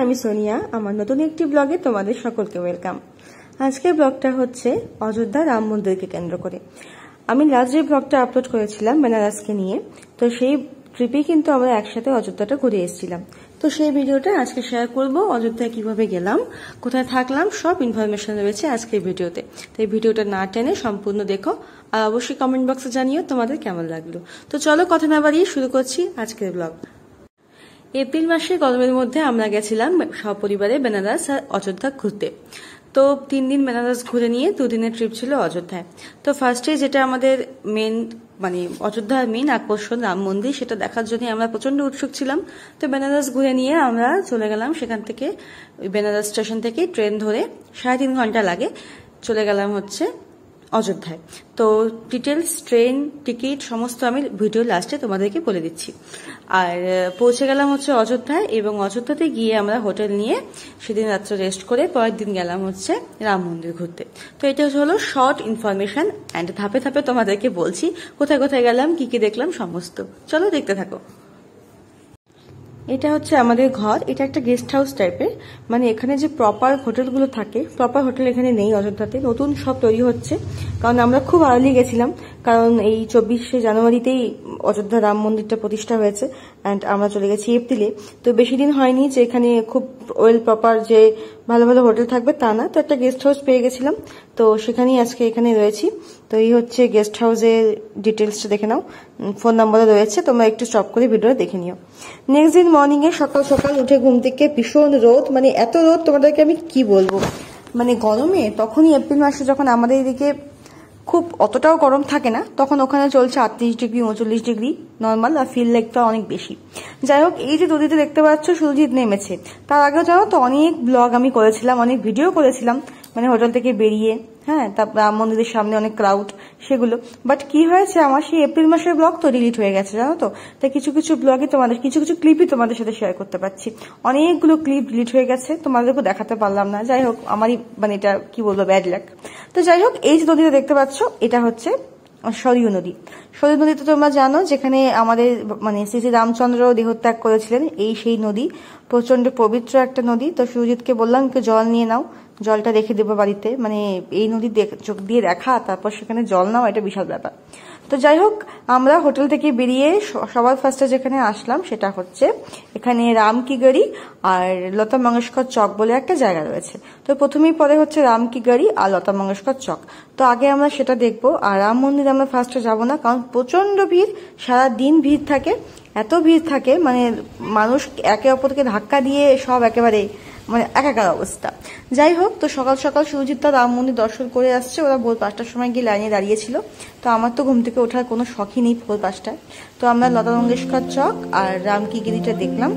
আমি সোনিয়া। আমার নতুন একটি ব্লগে তোমাদের সকলকে ওয়েলকাম। আজকের ব্লগটা হচ্ছে অযোধ্যা রাম মন্দিরকে কেন্দ্র করে। আমি লাস্ট যে ব্লগটা আপলোড করেছিলাম বেনারসকে নিয়ে, তো সেই ট্রিপে কিন্তু আমরা একসাথে অযোধ্যাটা ঘুরে এসেছিলাম। তো সেই ভিডিওটা আজকে শেয়ার করব। অযোধ্যায় কিভাবে গেলাম, কোথায় থাকলাম, সব ইনফরমেশন রয়েছে আজকের ভিডিওতে। তো এই ভিডিওটা না টেনে সম্পূর্ণ দেখো, আর অবশ্যই কমেন্ট বক্সে জানিও তোমাদের কেমন লাগলো। তো চলো কথা না বাড়িয়ে শুরু করছি আজকের ব্লগ। এপ্রিল মাসে গরমের মধ্যে আমরা গেছিলাম সপরিবারে বেনারস আর অযোধ্যা ঘুরতে। তো 3 দিন বেনারস ঘুরে নিয়ে 2 দিনের ট্রিপ ছিল অযোধ্যায়। তো ফার্স্টে যেটা আমাদের মেন অযোধ্যার মেন আকর্ষণ রাম মন্দির, সেটা দেখার জন্য আমরা প্রচন্ড উৎসুক ছিলাম। তো বেনারস ঘুরে নিয়ে আমরা চলে গেলাম সেখান থেকে, বেনারস স্টেশন থেকে ট্রেন ধরে 3.5 ঘন্টা লাগে, চলে গেলাম হচ্ছে অযোধ্যায়। তো ডিটেলস, ট্রেন টিকিট সমস্ত আমি ভিডিও লাস্টে তোমাদেরকে বলে দিচ্ছি। আর পৌঁছে গেলাম হচ্ছে অযোধ্যায়, এবং অযোধ্যাতে গিয়ে আমরা হোটেল নিয়ে সেদিন রাত্রে রেস্ট করে পরের দিন গেলাম হচ্ছে রাম মন্দির ঘুরতে। তো এটা হলো শর্ট ইনফরমেশন, অ্যান্ড ধাপে ধাপে তোমাদেরকে বলছি কোথায় কোথায় গেলাম, কি কি দেখলাম সমস্ত। চলো দেখতে থাকো। এটা হচ্ছে আমাদের ঘর। এটা একটা গেস্ট হাউস টাইপের, মানে এখানে যে প্রপার হোটেলগুলো থাকে, প্রপার হোটেল এখানে নেই অযোধ্যাতে, নতুন সব তৈরি হচ্ছে। কারণ আমরা খুব আর্লি গেছিলাম, কারণ এই 24শে জানুয়ারিতেই অযোধ্যা রাম মন্দিরটা প্রতিষ্ঠা হয়েছে, অ্যান্ড আমরা চলে গেছি এপ্রিলে। তো বেশি দিন হয়নি যে এখানে খুব ওয়েল প্রপার যে ভালো ভালো হোটেল থাকবে তা না। তো একটা গেস্ট হাউস পেয়ে গেছিলাম, তো সেখানেই আজকে এখানে রয়েছি। তো এই হচ্ছে গেস্ট হাউসের ডিটেলসটা দেখে নাও, ফোন নাম্বারও রয়েছে, তোমরা একটু স্টপ করে ভিডিওটা দেখে নিও। নেক্সট দিন মর্নিং এ সকাল সকাল উঠে ঘুম থেকে ভীষণ রোদ, মানে এত রোদ তোমাদেরকে আমি কি বলবো। মানে গরমে তখনই এপ্রিল মাসে যখন আমাদের এদিকে খুব অতটাও গরম থাকে না, তখন ওখানে চলছে 38 ডিগ্রি 39 ডিগ্রি নর্মাল, আর ফিল লাইকটা অনেক বেশি। যাই হোক, এই যে নদীতে দেখতে পাচ্ছ সুরজিৎ নেমেছে, তার আগেও জানো তো অনেক ব্লগ আমি করেছিলাম, অনেক ভিডিও করেছিলাম, মানে হোটেল থেকে বেরিয়ে, হ্যাঁ, তারপর রাম মন্দিরের সামনে অনেক ক্রাউড, সেগুলো। বাট কি হয়েছে, আমার সেই এপ্রিল মাসের ব্লগ তো ডিলিট হয়ে গেছে জানো তো। তাই কিছু কিছু ব্লগে তোমাদের কিছু কিছু ক্লিপই তোমাদের সাথে শেয়ার করতে পারছি। অনেকগুলো ক্লিপ ডিলিট হয়ে গেছে, তোমাদেরকে দেখাতে পারলাম না। যাই হোক, আমারই এটা কি বলবো, ব্যাড লাক। তো যাই হোক, এই যে নদীটা দেখতে পাচ্ছ, এটা হচ্ছে সরয়ূ নদী। সরয়ূ নদী তো তোমরা জানো, যেখানে আমাদের শ্রী শ্রী রামচন্দ্র দেহত্যাগ করেছিলেন, এই সেই নদী। প্রচন্ড পবিত্র একটা নদী। তো সুরজিৎকে বললাম একটু জল নিয়ে নাও, জলটা রেখে দেবো বাড়িতে। মানে এই নদী চোখ দিয়ে দেখা, তারপর সেখানে জল নাও, এটা বিশাল ব্যাপার। তো যাই হোক, আমরা হোটেল থেকে বেরিয়ে সবার ফার্স্টে যেখানে আসলাম সেটা হচ্ছে এখানে রাম কি গাড়ি আর লতা মঙ্গেশকর চক বলে একটা জায়গা রয়েছে। তো প্রথমেই পরে হচ্ছে রাম কি গাড়ি আর লতা মঙ্গেশকর চক। তো আগে আমরা সেটা দেখবো। আর রাম মন্দির আমরা ফার্স্টে যাবো না, কারণ প্রচন্ড ভিড়, সারাদিন ভিড় থাকে, এত ভিড় থাকে, মানে মানুষ একে অপরকে ধাক্কা দিয়ে সব একেবারে একাকার অবস্থা। যাই হোক, তো সকাল সকাল সুরজিৎ তার রাম মন্দির দর্শন করে আসছে। ওরা ভোর 5টার সময় গিয়ে লাইনে দাঁড়িয়েছিল। তো আমার তো ঘুম থেকে ওঠার কোনো শখই নেই ভোর 5টায়। তো আমরা লতা মঙ্গেশকর চক আর রাম কি গিরিটা দেখলাম।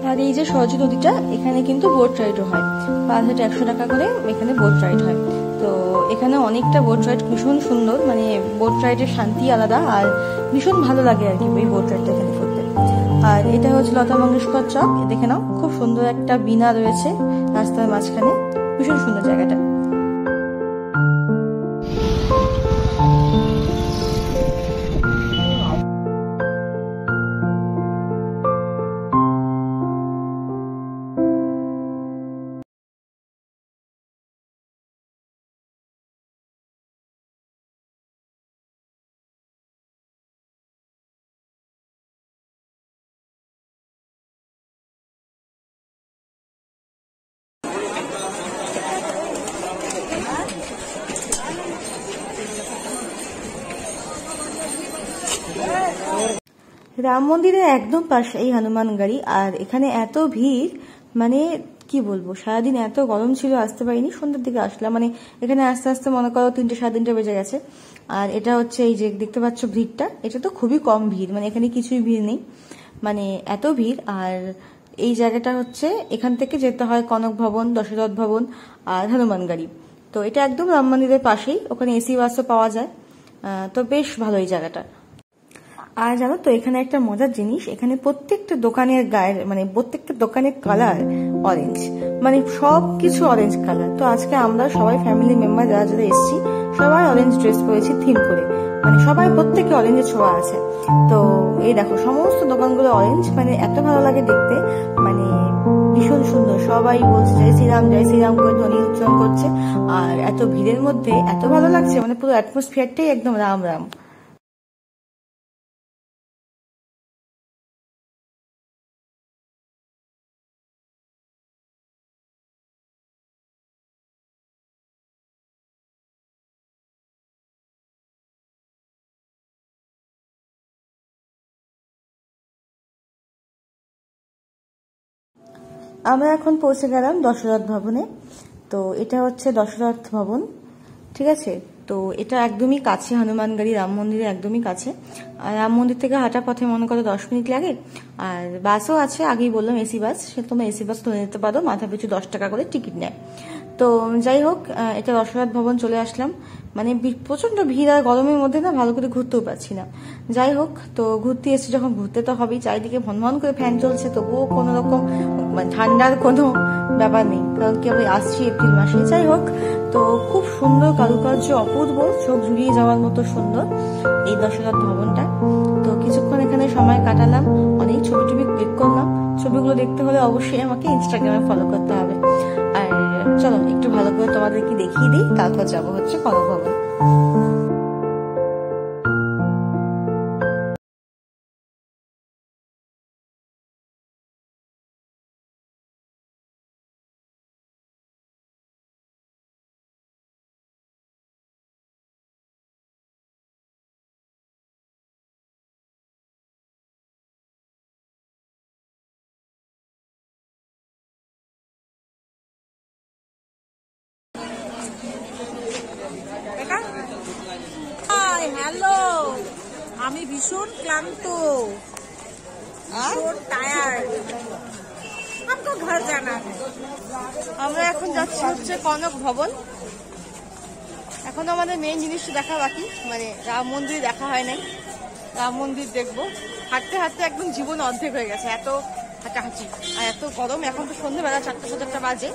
আর এই যে সরযূ নদীটা, এখানে কিন্তু বোট রাইডও হয়, পার হেড 100 টাকা করে এখানে বোট রাইড হয়। তো এখানে অনেকটা বোট রাইড, ভীষণ সুন্দর, মানে বোট রাইডের শান্তি আলাদা, আর ভীষণ ভালো লাগে আর কি এই বোট রাইডটা এখানে করতে। আর এটা হচ্ছে লতা মঙ্গেশকর চক, দেখে নাও, খুব সুন্দর একটা বিনা রয়েছে রাস্তার মাঝখানে, ভীষণ সুন্দর জায়গাটা। রাম মন্দিরের একদম পাশে এই হনুমান গাড়ি। আর এখানে এত ভিড়, মানে কি বলবো, সারাদিন এত গরম ছিল, আসতে পারিনি, সন্ধ্যার দিকে আসলাম। মানে এখানে আস্তে আস্তে মনে করো 3টে 3:30 বেজে গেছে। আর এটা হচ্ছে এই যে দেখতে পাচ্ছ ভিড়টা, এটা তো খুবই কম ভিড়, মানে এখানে কিছুই ভিড় নেই, মানে এত ভিড়। আর এই জায়গাটা হচ্ছে, এখান থেকে যেতে হয় কনক ভবন, দশরথ ভবন আর হনুমান গাড়ি। তো এটা একদম রাম মন্দিরের পাশেই, ওখানে এসি বাসও পাওয়া যায়। তো বেশ ভালো এই জায়গাটা। আর জানো তো, এখানে একটা মজার জিনিস, এখানে প্রত্যেকটা দোকানের গায়ের প্রত্যেকটা দোকানের কালার অরেঞ্জ, মানে সবকিছু অরেঞ্জ কালার। তো আজকে আমরা সবাই ফ্যামিলি মেম্বার যারা যারা এসেছি সবাই অরেঞ্জ ড্রেস পরেছি থিম করে, মানে সবাই প্রত্যেকে অরেঞ্জের ছোঁয়া আছে। তো এই দেখো সমস্ত দোকানগুলো অরেঞ্জ, মানে এত ভালো লাগে দেখতে, মানে ভীষণ সুন্দর। সবাই বলছে জয় শ্রীরাম করে ধ্বনি উচ্চারণ করছে। আর এত ভিড়ের মধ্যে এত ভালো লাগছে, মানে পুরো অ্যাটমসফিয়ারটাই একদম রাম রাম। আমরা এখন পৌঁছে গেলাম দশরথ ভবনে। তো এটা হচ্ছে দশরথ ভবন, ঠিক আছে। তো এটা একদমই কাছে, হনুমানগাড়ি রাম মন্দিরের একদমই কাছে। আর রাম মন্দির থেকে হাঁটা পথে মনে করো 10 মিনিট লাগে। আর বাসও আছে, আগেই বললাম এসি বাস, সে তোমরা এসি বাস ধরে নিতে পারো, মাথা পিছু 10 টাকা করে টিকিট নেয়। তো যাই হোক, এটা দশরথ ভবন চলে আসলাম। মানে প্রচন্ড ভিড়, আর গরমের মধ্যে না ভালো করে ঘুরতেও পারছি না। যাই হোক, তো ঘুরতে এসে যখন ঘুরতে তো হবেই, চারিদিকে ভনভন করে ফ্যান চলছে, তবুও কোনো রকম মানে ঠান্ডার কোনো ব্যাপার নেই, কারণ কি আমরা আসছি এপ্রিল মাসে। যাই হোক, তো খুব সুন্দর কারুকার্য, অপূর্ব, চোখ জুড়িয়ে যাওয়ার মতো সুন্দর এই দশরথ ভবনটা। তো কিছুক্ষণ এখানে সময় কাটালাম, অনেক ছবি টবি ক্লিক করলাম। ছবিগুলো দেখতে হলে অবশ্যই আমাকে ইনস্টাগ্রামে ফলো করতে হবে। আর চলো একটু ভালো করে তোমাদেরকে দেখিয়ে দিই, তারপর যাবো হচ্ছে কনক ভবন। হ্যালো, আমি ভীষণ ক্লান্ত, ভীষণ টায়ার্ড, আমাকে ঘর জানা। আমরা এখন যাচ্ছি হচ্ছে কনক ভবন। এখন আমাদের মেন জিনিসটা দেখা বাকি, মানে রাম মন্দির দেখা হয় নাই। রাম মন্দির দেখবো। হাঁটতে হাঁটতে একদম জীবন অর্ধেক হয়ে গেছে, এত হাঁটাহাঁটি আর এত গরম। এখন তো সন্ধ্যেবেলা 4টা বাজে,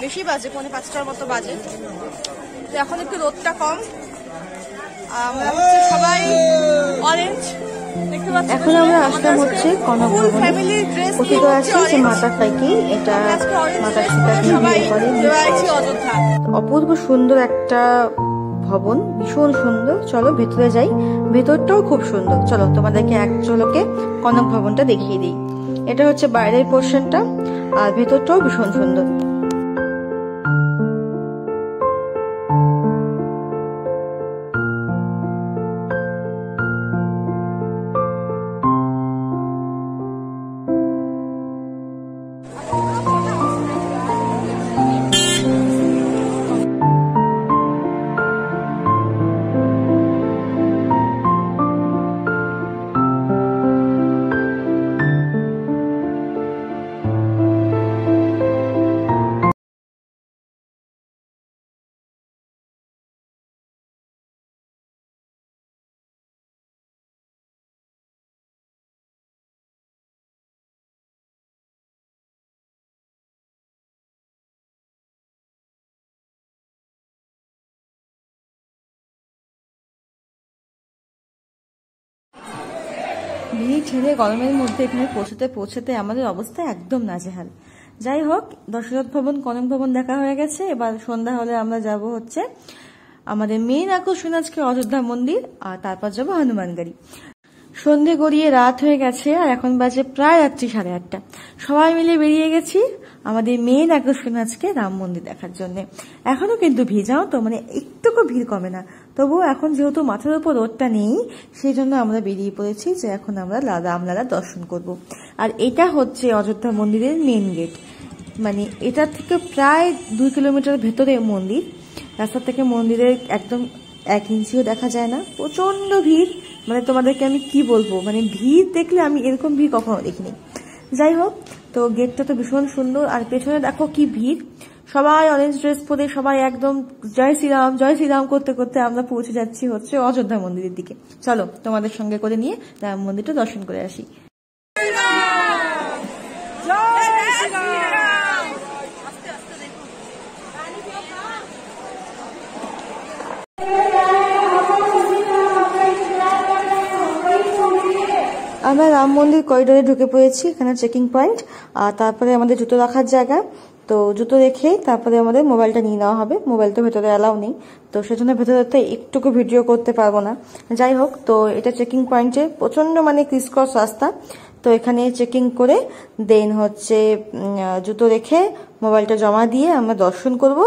বেশি বাজে, 4:45টার মতো বাজে। তো এখন একটু রোদটা কম। আমরা হচ্ছে সবাই অরেঞ্জ দেখতে পাচ্ছি। এখন আমরা আসলাম হচ্ছে কনক ভবনে। কথিত আছে যে মাতা কাইকেই এটা মাতা সীতাকে বিয়ে করে। অপূর্ব সুন্দর একটা ভবন, ভীষণ সুন্দর। চলো ভেতরে যাই, ভেতরটাও খুব সুন্দর। চলো তোমাদেরকে এক ঝলকে কনক ভবনটা দেখিয়ে দিই। এটা হচ্ছে বাইরের পোর্শনটা, আর ভেতরটাও ভীষণ সুন্দর। ভিড় ছেড়ে গরমের মধ্যে এখানে পৌঁছতে আমাদের অবস্থা একদম নাজেহাল। যাই হোক, দশরথ ভবন, কনক ভবন দেখা হয়ে গেছে। এবার সন্ধ্যা হলে আমরা যাব হচ্ছে আমাদের মেন আকর্ষণ আজকে অযোধ্যা মন্দির, আর তারপর যাবো হনুমানগাড়ি। সন্ধে গড়িয়ে রাত হয়ে গেছে, আর এখন বাজে প্রায় রাত্রি 8:30। সবাই মিলে বেরিয়ে গেছি আমাদের মেন আকর্ষণ আজকে রাম মন্দির দেখার জন্য। এখনো কিন্তু ভিড়, জানো তো, মানে একটুকু ভিড় কমে না। তবুও এখন যেহেতু মাথার উপর রোদটা নেই, সেই জন্য আমরা বেরিয়ে পড়েছি যে এখন আমরা রামলালা দর্শন করব। আর এটা হচ্ছে অযোধ্যা মন্দিরের মেন গেট। মানে এটা থেকে প্রায় 2 কিলোমিটার ভেতরে মন্দির। রাস্তা থেকে মন্দিরের একদম 1 ইঞ্চিও দেখা যায় না, প্রচন্ড ভিড়। মানে তোমাদেরকে আমি কি বলবো, মানে ভিড় দেখলে আমি এরকম ভিড় কখনো দেখিনি। যাই হোক, তো গেটটা তো ভীষণ সুন্দর। আর পেছনে দেখো কি ভিড়, সবাই অরেঞ্জ ড্রেস পরে, সবাই একদম জয় শ্রীরাম করতে করতে আমরা পৌঁছে যাচ্ছি হচ্ছে অযোধ্যা মন্দিরের দিকে। চলো তোমাদের সঙ্গে করে নিয়ে রাম মন্দিরটা দর্শন করে আসি। আমরা রাম মন্দির করিডোরে ঢুকে পড়েছি। এখানে চেকিং পয়েন্ট, আর তারপরে আমাদের জুতো রাখার জায়গা। তো জুতো রেখে তারপরে আমাদের মোবাইলটা নিয়ে নেওয়া হবে। মোবাইল তো ভেতরে অ্যালাউ নেই, তো সেজন্য ভেতরে তো একটুকু ভিডিও করতে পারবো না। যাই হোক, তো এটা চেকিং পয়েন্টে প্রচন্ড মানে ক্রিসক্রস রাস্তা। তো এখানে চেকিং করে দেন হচ্ছে জুতো রেখে মোবাইলটা জমা দিয়ে আমরা দর্শন করব।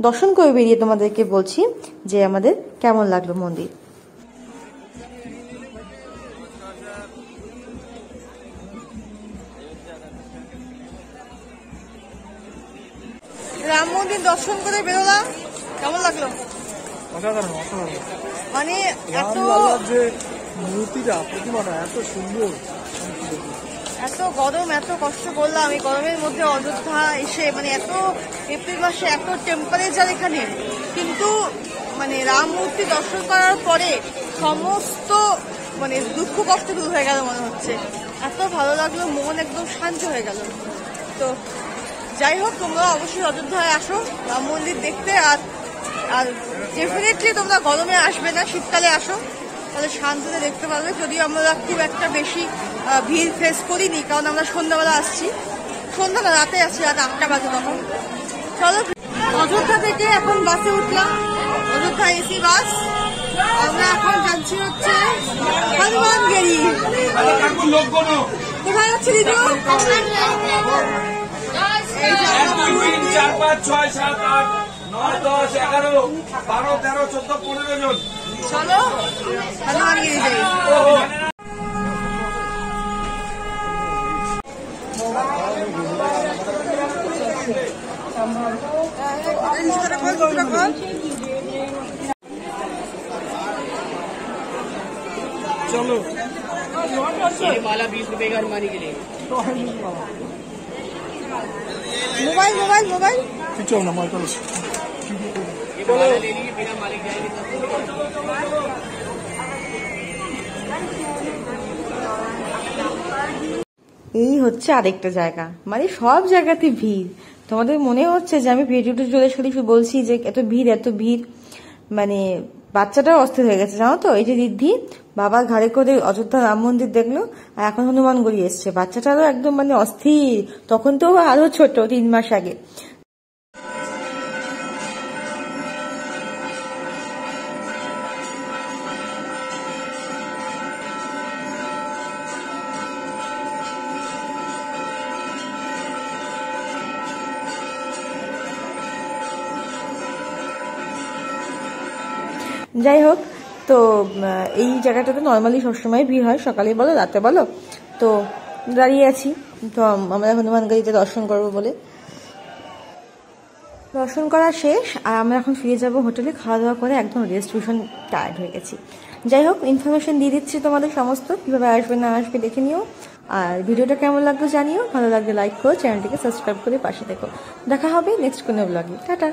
দর্শন করে বেরিয়ে তোমাদেরকে বলছি যে আমাদের কেমন লাগলো মন্দির। রাম মন্দির দর্শন করে বেরোলাম, কেমন লাগলো? অসাধারণ অসাধারণ। মানে এত যে মূর্তিটা প্রতিমাটা এত সুন্দর, এত গরম, এত কষ্ট করলাম এই গরমের মধ্যে অযোধ্যা এসে, মানে এত এপ্রিল মাসে এত টেম্পারেচার এখানে, কিন্তু মানে রাম মূর্তি দর্শন করার পরে সমস্ত মানে দুঃখ কষ্ট দূর হয়ে গেল মনে হচ্ছে। এত ভালো লাগলো, মন একদম শান্ত হয়ে গেল। তো যাই হোক, তোমরা অবশ্যই অযোধ্যায় আসো রাম মন্দির দেখতে। আর ডেফিনেটলি তোমরা গরমে আসবে না, শীতকালে আসো, তাহলে শান্তিতে দেখতে পারবে। যদিও আমরা খুব একটা বেশি ভিড় ফেস করিনি, কারণ আমরা সন্ধ্যাবেলা আসছি, সন্ধ্যাবেলা রাতে আসছি, রাত 8টা বাজে তখন। চলো, অযোধ্যা থেকে এখন বাসে উঠলাম, অযোধ্যা এসি বাস। আমরা এখন যাচ্ছি হচ্ছে হনুমানগেরি। কোথায় যাচ্ছি দিদি? 4, 5, 6, 7, 8, 9, 10, 11, 12, 13, 14, 15 জন। চলো হনুমানগিরি যাই। চলো माला 20 रुपए का हनुमानी के लिए। মোবাইল মোবাইল মোবাইল চল না মাইকেল ये माला ले लीजिए, बिना माले के जाएंगे। এই হচ্ছে আরেকটা জায়গা, মানে সব জায়গাতে ভিড়। তোমাদের মনে হচ্ছে যে আমি ভিডিওটা চলে শরীফ বলছি যে এত ভিড় এত ভিড়, মানে বাচ্চাটাও অস্থির হয়ে গেছে জানো তো। এই যে রিদ্ধি বাবার ঘাড়ে করে অযোধ্যা রাম মন্দির দেখলো, আর এখন হনুমানগড়ি এসছে। বাচ্চাটারও একদম মানে অস্থির, তখন তো আরো ছোট, 3 মাস আগে। যাই হোক, তো এই জায়গাটাতে নর্মালি সবসময় ভিড় হয়, সকালে বলো রাতে বলো। তো দাঁড়িয়ে আছি, তো আমরা হনুমানগড়িতে দর্শন করবো বলে। দর্শন করা শেষ, আর আমরা এখন ফিরে যাব হোটেলে। খাওয়া দাওয়া করে একদম রেস্ট, ভীষণ টায়ার্ড হয়ে গেছি। যাই হোক, ইনফরমেশন দিয়ে দিচ্ছি তোমাদের সমস্ত, কীভাবে আসবে না আসবে দেখে নিও। আর ভিডিওটা কেমন লাগলো জানিও, ভালো লাগলে লাইক করো, চ্যানেলটিকে সাবস্ক্রাইব করে পাশে দেখো। দেখা হবে নেক্সট কোনো ব্লগে। টাটা।